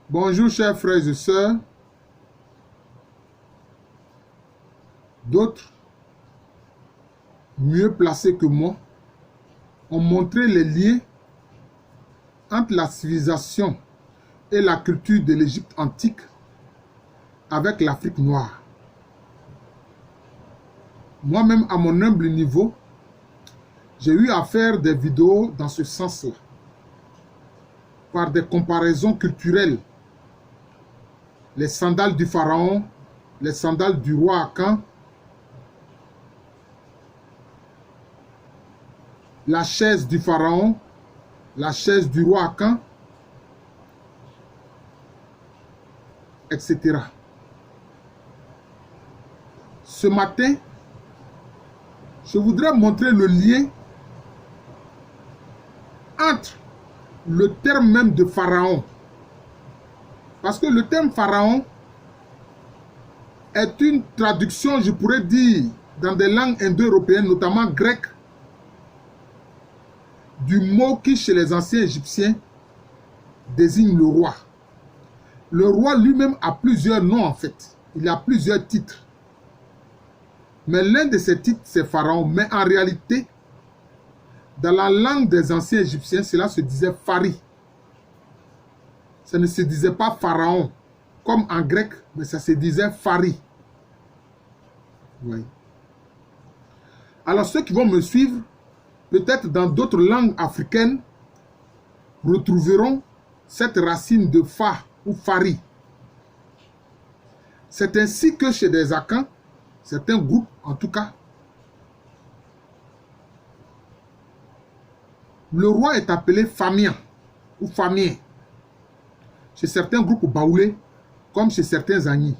Bonjour chers frères et sœurs. D'autres, mieux placés que moi, ont montré les liens entre la civilisation et la culture de l'Égypte antique avec l'Afrique noire. Moi-même, à mon humble niveau, j'ai eu à faire des vidéos dans ce sens-là, par des comparaisons culturelles. Les sandales du pharaon, les sandales du roi Akan, la chaise du pharaon, la chaise du roi Akan, etc. Ce matin, je voudrais montrer le lien entre le terme même de pharaon. Parce que le terme pharaon est une traduction, je pourrais dire, dans des langues indo-européennes, notamment grecques, du mot qui, chez les anciens Égyptiens, désigne le roi. Le roi lui-même a plusieurs noms en fait. Il a plusieurs titres. Mais l'un de ces titres, c'est pharaon. Mais en réalité, dans la langue des anciens Égyptiens, cela se disait phari. Ça ne se disait pas pharaon, comme en grec, mais ça se disait phari. Oui. Alors ceux qui vont me suivre, peut-être dans d'autres langues africaines, retrouveront cette racine de fa ou fari. C'est ainsi que chez des Akans, certains groupes en tout cas, le roi est appelé Famian ou Famien. Chez certains groupes baoulés, comme chez certains Agnis.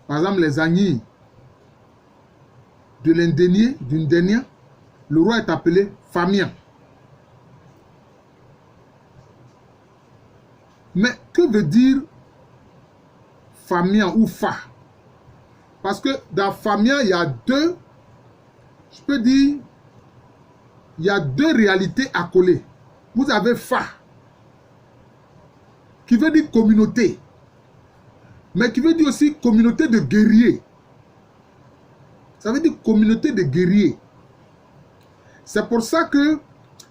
Par exemple, les Agnis de l'Indénié, d'une Dénia, le roi est appelé Famian. Mais que veut dire Famian ou Fa? Parce que dans Famian, il y a deux, je peux dire, il y a deux réalités accolées. Vous avez Fa, qui veut dire communauté, mais qui veut dire aussi communauté de guerriers. Ça veut dire communauté de guerriers. C'est pour ça que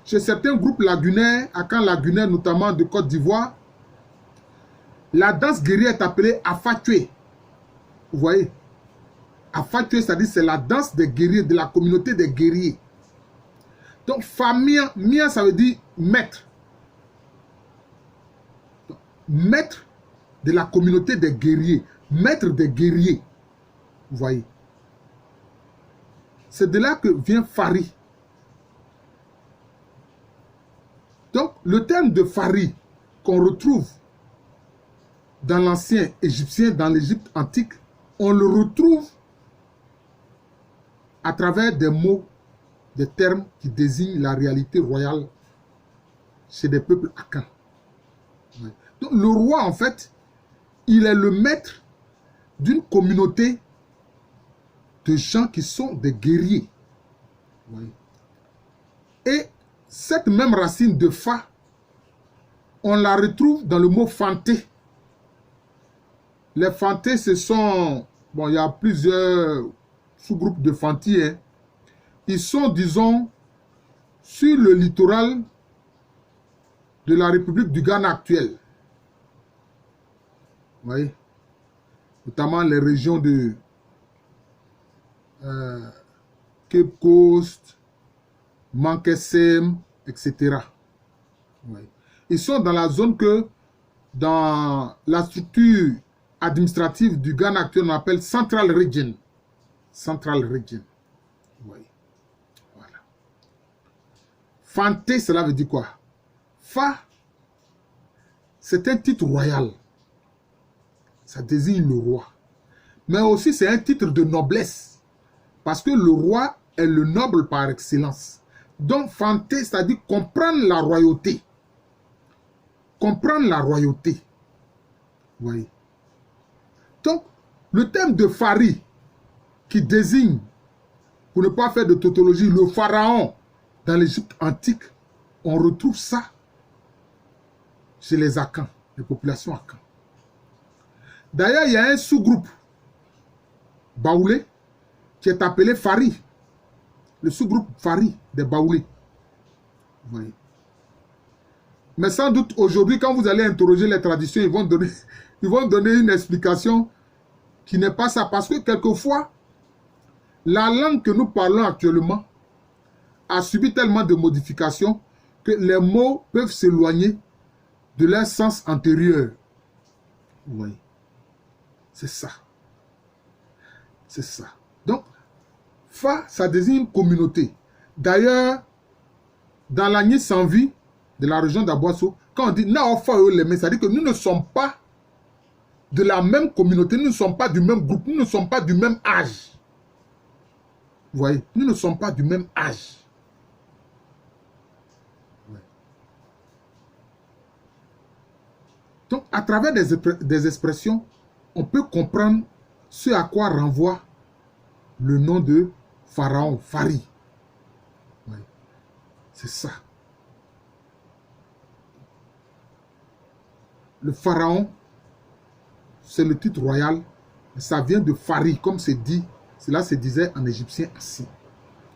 chez certains groupes lagunaires, Akan lagunaire notamment de Côte d'Ivoire, la danse guerrière est appelée Afatue. Vous voyez? Afatue, c'est-à-dire c'est la danse des guerriers, de la communauté des guerriers. Donc, Famia, Mia, ça veut dire maître. Maître de la communauté des guerriers. Maître des guerriers. Vous voyez? C'est de là que vient Fari. Donc, le terme de Fari qu'on retrouve dans l'ancien égyptien, dans l'Égypte antique, on le retrouve à travers des mots, des termes qui désignent la réalité royale chez des peuples Akans. Donc, le roi, en fait, il est le maître d'une communauté de gens qui sont des guerriers. Et cette même racine de Fa, on la retrouve dans le mot fanté. Les fantés, ce sont... Bon, il y a plusieurs sous-groupes de fantis. Hein. Ils sont, disons, sur le littoral de la République du Ghana actuelle. Vous voyez? Notamment les régions de Cape Coast, Mankesem, etc. Oui. Ils sont dans la zone que, dans la structure administrative du Ghana actuel, on appelle Central Region. Central Region. Oui. Voilà. Fanté, cela veut dire quoi? Fa, c'est un titre royal. Ça désigne le roi. Mais aussi, c'est un titre de noblesse. Parce que le roi est le noble par excellence. Donc, fanté, c'est-à-dire comprendre la royauté. Comprendre la royauté. Vous voyez? Donc, le terme de Fari, qui désigne, pour ne pas faire de tautologie, le pharaon dans l'Égypte antique, on retrouve ça chez les Akans. les populations à Caen. D'ailleurs, il y a un sous-groupe baoulé qui est appelé Fari. Le sous-groupe Fari des baoulés. Vous voyez. Mais sans doute, aujourd'hui, quand vous allez interroger les traditions, ils vont donner une explication qui n'est pas ça. Parce que quelquefois, la langue que nous parlons actuellement a subi tellement de modifications que les mots peuvent s'éloigner de leur sens antérieur. Vous voyez. C'est ça. C'est ça. Donc, Fa, ça désigne une communauté. D'ailleurs, dans l'Agni sans vie de la région d'Aboisseau, quand on dit Naofa Oleme, ça dit que nous ne sommes pas de la même communauté, nous ne sommes pas du même groupe, nous ne sommes pas du même âge. Vous voyez, nous ne sommes pas du même âge. Ouais. Donc, à travers des expressions, on peut comprendre ce à quoi renvoie le nom de Pharaon, Fari. Ouais. C'est ça. Le Pharaon, c'est le titre royal, mais ça vient de Fari, comme c'est dit. Cela se disait en égyptien assis.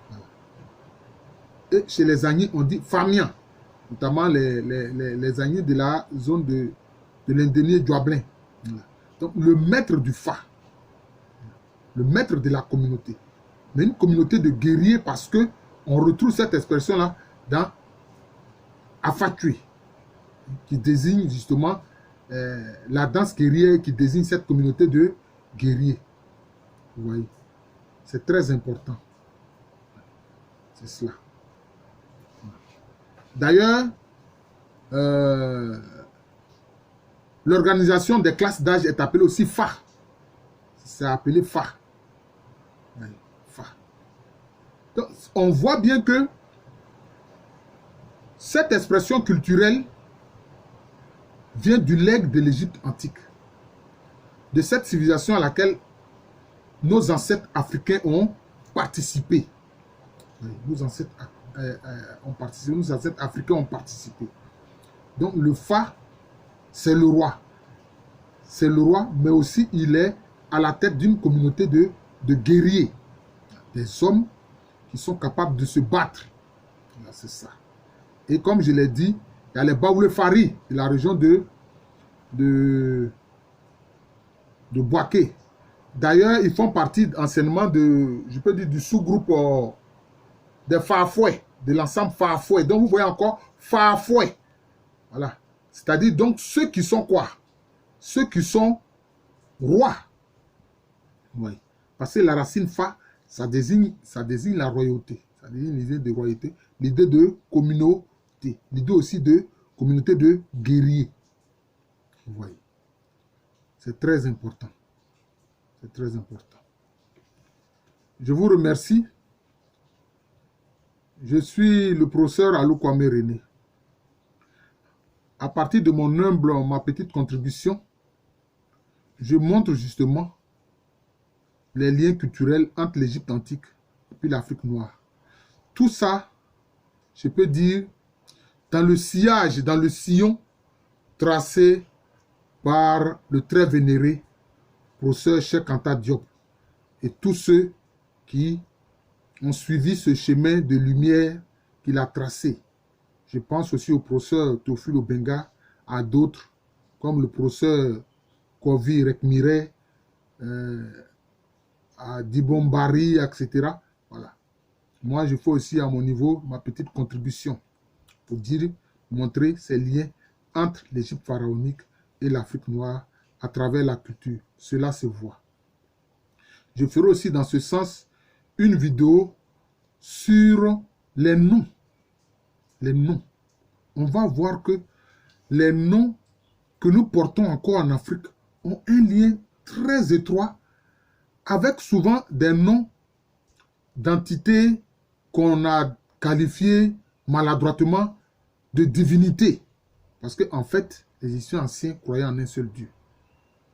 Voilà. Et chez les Agnis, on dit Famian, notamment les Agnis de la zone de l'Indénié Djoablin. Voilà. Donc, le maître du Fa, le maître de la communauté. Mais une communauté de guerriers parce que on retrouve cette expression-là dans Afatui, qui désigne justement la danse guerrière, qui désigne cette communauté de guerriers. Vous voyez, c'est très important. C'est cela. D'ailleurs, l'organisation des classes d'âge est appelée aussi Fa. C'est appelé Fa. Oui, Fa. Donc, on voit bien que cette expression culturelle vient du legs de l'Égypte antique, de cette civilisation à laquelle nos ancêtres africains ont participé. Oui, nos ancêtres ont participé, nos ancêtres africains ont participé. Donc le Fa, c'est le roi. C'est le roi, mais aussi il est à la tête d'une communauté de guerriers. Des hommes qui sont capables de se battre. C'est ça. Et comme je l'ai dit, il y a les Baoulé Fari de la région de Boaké. D'ailleurs, ils font partie anciennement je peux dire, du sous-groupe des Farfoué, de l'ensemble Farfoué. Donc, vous voyez encore Farfoué. Voilà. C'est-à-dire, donc, ceux qui sont quoi? Ceux qui sont rois. Oui. Parce que la racine Fa, ça désigne la royauté. Ça désigne l'idée de royauté, l'idée de communauté, l'idée aussi de communauté de guerriers. Vous voyez. C'est très important. C'est très important. Je vous remercie. Je suis le professeur Alou Kwame René. À partir de ma petite contribution, je montre justement les liens culturels entre l'Égypte antique et puis l'Afrique noire. Tout ça, je peux dire, dans le sillage, dans le sillon tracé par le très vénéré professeur Cheikh Anta Diop et tous ceux qui ont suivi ce chemin de lumière qu'il a tracé. Je pense aussi au professeur Théophile Obenga, à d'autres, comme le professeur Kovi Rekmire, à Dibombari, etc. Voilà. Moi, je fais aussi à mon niveau ma petite contribution pour dire, montrer ces liens entre l'Égypte pharaonique et l'Afrique noire à travers la culture. Cela se voit. Je ferai aussi dans ce sens une vidéo sur les noms. Les noms. On va voir que les noms que nous portons encore en Afrique ont un lien très étroit avec souvent des noms d'entités qu'on a qualifiées maladroitement de divinités. Parce qu'en fait, les Égyptiens anciens croyaient en un seul Dieu.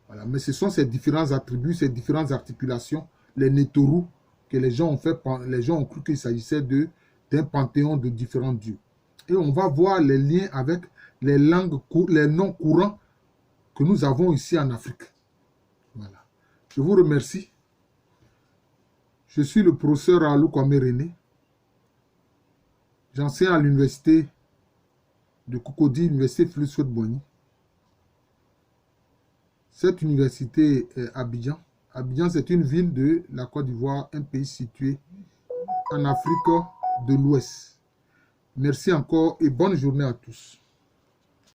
Voilà. Mais ce sont ces différents attributs, ces différentes articulations, les Nétorus, que les gens ont cru qu'il s'agissait d'un panthéon de différents dieux. Et on va voir les liens avec les noms courants que nous avons ici en Afrique. Voilà. Je vous remercie. Je suis le professeur Alou Kwame René. J'enseigne à l'université de Cocody, l'université Félix Houphouët-Boigny. Cette université est à Abidjan. Abidjan, c'est une ville de la Côte d'Ivoire, un pays situé en Afrique de l'Ouest. Merci encore et bonne journée à tous.